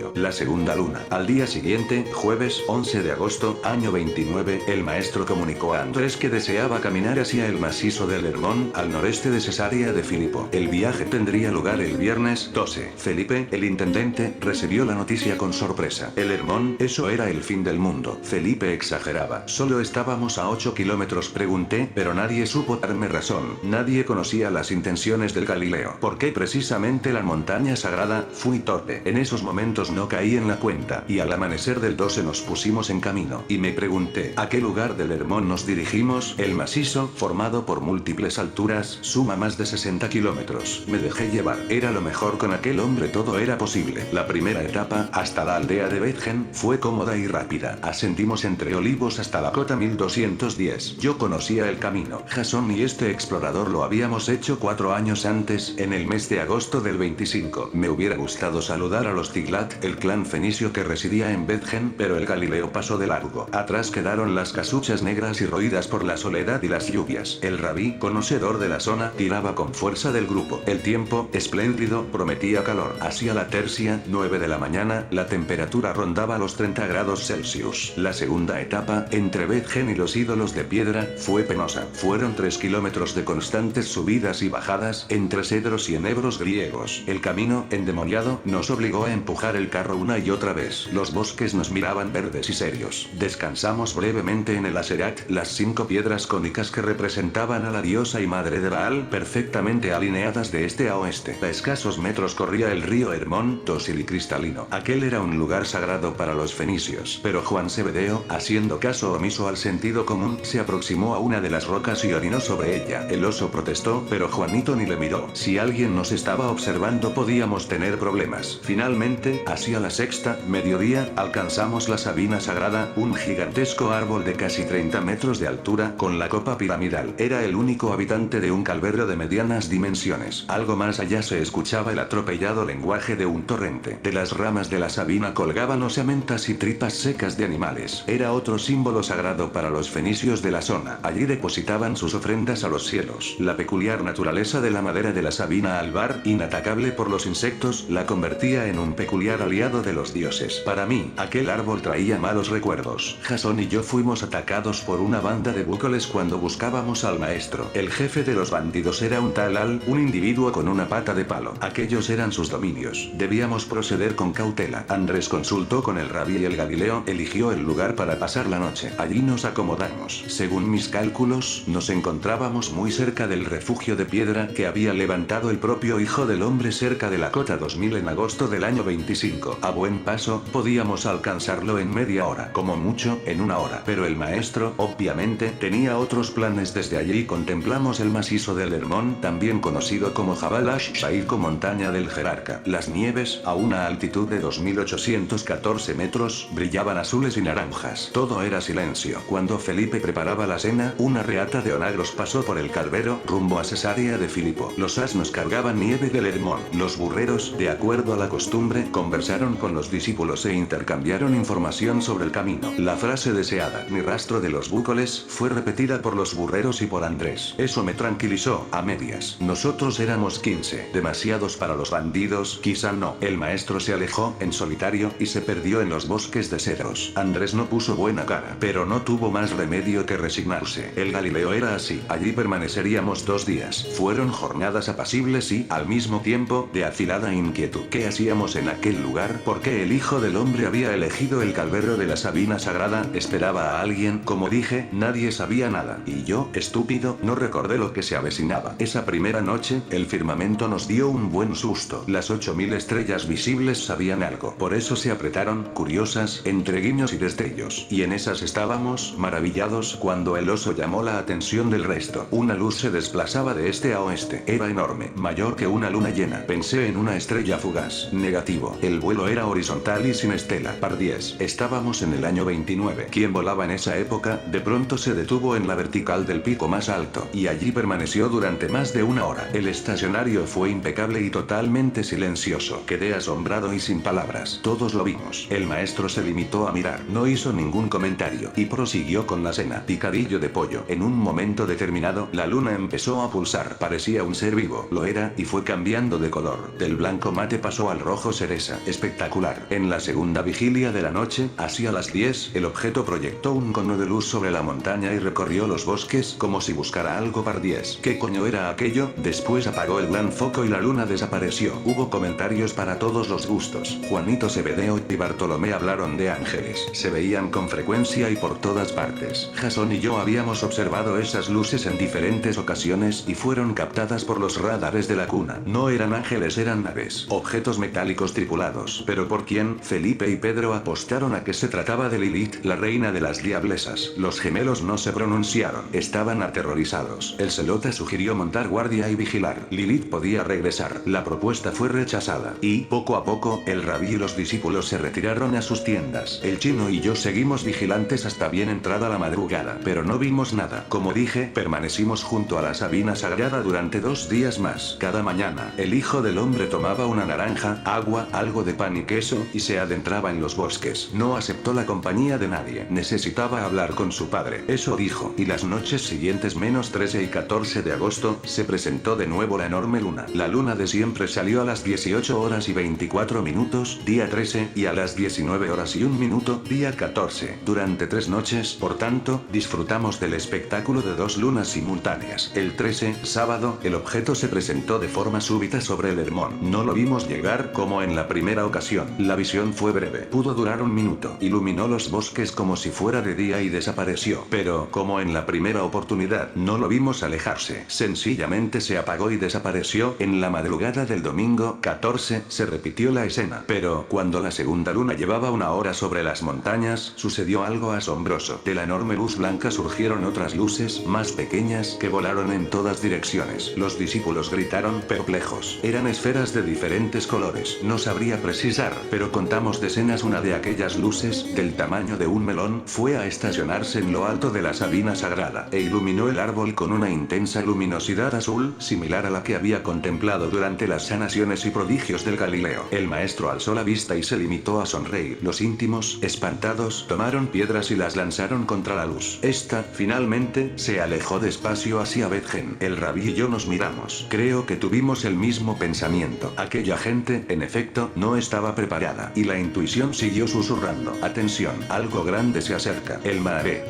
inicio. La segunda luna. Al día siguiente, jueves 11 de agosto, año 29, el maestro comunicó a Andrés que deseaba caminar hacia el macizo del Hermón, al noreste de Cesarea de Filipo. El viaje tendría lugar el viernes 12. Felipe, el intendente, recibió la noticia con sorpresa. El Hermón, eso era el fin del mundo. Felipe exageraba. Solo estábamos a 8 kilómetros, pregunté, pero nadie supo darme razón. Nadie conocía las intenciones del Galileo. ¿Por qué precisamente la montaña sagrada? Fui torpe. En esos momentos no caí en la cuenta, y al amanecer del 12 nos pusimos en camino, y me pregunté, ¿a qué lugar del Hermón nos dirigimos? El macizo, formado por múltiples alturas, suma más de 60 kilómetros. Me dejé llevar. Era lo mejor, con aquel hombre todo era posible. La primera etapa, hasta la aldea de Bethgen, fue cómoda y rápida. Ascendimos entre olivos hasta la cota 1210. Yo conocía el camino. Jasón y este explorador lo habíamos hecho 4 años antes, en el mes de agosto del 25. Me hubiera gustado saludar a los Tiglat, el clan fenicio que residía en Bethgen, pero el Galileo pasó de largo. Atrás quedaron las casuchas negras y roídas por la soledad y las lluvias. El rabí, conocedor de la zona, tiraba con fuerza del grupo. El tiempo, espléndido, prometía calor. Hacia la tercia, 9 de la mañana, la temperatura rondaba los 30 grados Celsius. La segunda etapa, entre Bethgen y los ídolos de piedra, fue penosa. Fueron 3 kilómetros de constantes subidas y bajadas, entre cedros y enebros griegos. El camino, endemoniado, nos obligó a empujar el carro una y otra vez. Los bosques nos miraban verdes y serios. Descansamos brevemente en el Aserat, las 5 piedras cónicas que representaban a la diosa y madre de Baal, perfectamente alineadas de este a oeste. A escasos metros corría el río Hermón, dócil y cristalino. Aquel era un lugar sagrado para los fenicios. Pero Juan Zebedeo, haciendo caso omiso al sentido común, se aproximó a una de las rocas y orinó sobre ella. El oso protestó, pero Juanito ni le miró. Si alguien nos estaba observando podíamos tener problemas. Finalmente, hacia la sexta, mediodía, alcanzamos la Sabina Sagrada, un gigantesco árbol de casi 30 metros de altura, con la copa piramidal. Era el único habitante de un calvario de medianas dimensiones. Algo más allá se escuchaba el atropellado lenguaje de un torrente. De las ramas de la sabina colgaban osamentas y tripas secas de animales. Era otro símbolo sagrado para los fenicios de la zona. Allí depositaban sus ofrendas a los cielos. La peculiar naturaleza de la madera de la sabina albar, inatacable por los insectos, la convertía en un peculiar aliado de los dioses. Para mí, aquel árbol traía malos recuerdos. Jasón y yo fuimos atacados por una banda de búcoles cuando buscábamos al maestro. El jefe de los bandidos era un tal Al, un individuo con una pata de palo. Aquellos eran sus dominios. Debíamos proceder con cautela. Andrés consultó con el rabí y el Galileo eligió el lugar para pasar la noche. Allí nos acomodamos. Según mis cálculos, nos encontrábamos muy cerca del refugio de piedra que había levantado el propio Hijo del Hombre cerca de la cota 2000 en agosto del año 25. A buen paso, podíamos alcanzarlo en media hora, como mucho, en una hora. Pero el maestro, obviamente, tenía otros planes. Desde allí contemplamos el macizo del Hermón, también conocido como Jabal ash-Shaik o montaña del jerarca. Las nieves, a una altitud de 2814 metros, brillaban azules y naranjas. Todo era silencio. Cuando Felipe preparaba la cena, una reata de onagros pasó por el calvero, rumbo a Cesarea de Filipo. Los asnos cargaban nieve del Hermón. Los burreros, de acuerdo a la costumbre, conversaron con los discípulos e intercambiaron información sobre el camino. La frase deseada, ni rastro de los búcoles, fue repetida por los burreros y por Andrés. Eso me tranquilizó, a medias. Nosotros éramos 15, demasiados para los bandidos, quizá no. El maestro se alejó, en solitario, y se perdió en los bosques de cedros. Andrés no puso buena cara, pero no tuvo más remedio que resignarse. El Galileo era así. Allí permaneceríamos 2 días. Fueron jornadas apacibles y, al mismo tiempo, de afilada inquietud. ¿Qué hacíamos en aquel lugar? ¿Por qué el Hijo del Hombre había elegido el calvario de la Sabina Sagrada? Esperaba a alguien. Como dije, nadie sabía nada. Y yo, estúpido, no recordé lo que se avecinaba. Esa primera noche, el firmamento nos dio un buen susto. Las 8000 estrellas visibles sabían algo. Por eso se apretaron, curiosas, entre guiños y destellos. Y en esas estábamos, maravillados, cuando el oso llamó la atención del resto. Una luz se desplazaba de este a oeste. Era enorme, mayor que una luna llena. Pensé en una estrella fugaz. Negativo. El vuelo era horizontal y sin estela. Par 10. Estábamos en el año 29. Quien volaba en esa época, de pronto se detuvo en la vertical del pico más alto, y allí permaneció durante más de una hora. El estacionario fue impecable y totalmente silencioso. Quedé asombrado y sin palabras. Todos lo vimos. El maestro se limitó a mirar. No hizo ningún comentario, y prosiguió con la cena. Picadillo de pollo. En un momento determinado, la luna empezó a pulsar. Parecía un ser vivo. Lo era, y fue cambiando de color. Del blanco mate pasó al rojo cereza. espectacular. En la segunda vigilia de la noche, hacia las 10, el objeto proyectó un cono de luz sobre la montaña y recorrió los bosques como si buscara algo par 10. ¿Qué coño era aquello? Después apagó el gran foco y la luna desapareció. Hubo comentarios para todos los gustos. Juanito Cebedeo y Bartolomé hablaron de ángeles. Se veían con frecuencia y por todas partes. Jason y yo habíamos observado esas luces en diferentes ocasiones y fueron captadas por los radares de la cuna. No eran ángeles, eran naves, objetos metálicos tripulados. ¿Pero por quién? Felipe y Pedro apostaron a que se trataba de Lilith, la reina de las diablesas. Los gemelos no se pronunciaron. Estaban aterrorizados. El celota sugirió montar guardia y vigilar. Lilith podía regresar. La propuesta fue rechazada. Y, poco a poco, el rabí y los discípulos se retiraron a sus tiendas. El chino y yo seguimos vigilantes hasta bien entrada la madrugada. Pero no vimos nada. Como dije, permanecimos junto a la Sabina Sagrada durante 2 días más. Cada mañana, el Hijo del Hombre tomaba una naranja, agua, algo de pan y queso, y se adentraba en los bosques. No aceptó la compañía de nadie. Necesitaba hablar con su padre. Eso dijo. Y las noches siguientes menos 13 y 14 de agosto, se presentó de nuevo la enorme luna. La luna de siempre salió a las 18 horas y 24 minutos, día 13, y a las 19 horas y 1 minuto, día 14. Durante 3 noches, por tanto, disfrutamos del espectáculo de 2 lunas simultáneas. El 13, sábado, el objeto se presentó de forma súbita sobre el Hermón. No lo vimos llegar como en la primera ocasión. La visión fue breve. Pudo durar 1 minuto. Iluminó los bosques como si fuera de día y desapareció. Pero, como en la primera oportunidad, no lo vimos alejarse. Sencillamente se apagó y desapareció. En la madrugada del domingo 14, se repitió la escena. Pero, cuando la segunda luna llevaba 1 hora sobre las montañas, sucedió algo asombroso. De la enorme luz blanca surgieron otras luces, más pequeñas, que volaron en todas direcciones. Los discípulos gritaron perplejos. Eran esferas de diferentes colores. No sabría precisar, pero contamos decenas. Una de aquellas luces, del tamaño de un melón, fue a estacionarse en lo alto de la Sabina Sagrada, e iluminó el árbol con una intensa luminosidad azul, similar a la que había contemplado durante las sanaciones y prodigios del Galileo. El maestro alzó la vista y se limitó a sonreír. Los íntimos, espantados, tomaron piedras y las lanzaron contra la luz. Esta, finalmente, se alejó despacio hacia Betgen. El rabí y yo nos miramos. Creo que tuvimos el mismo pensamiento. Aquella gente, en efecto, no estaba preparada. Y la intuición siguió susurrando. Atención, algo grande se acerca. El Maharé.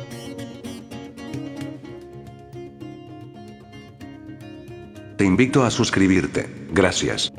Te invito a suscribirte. Gracias.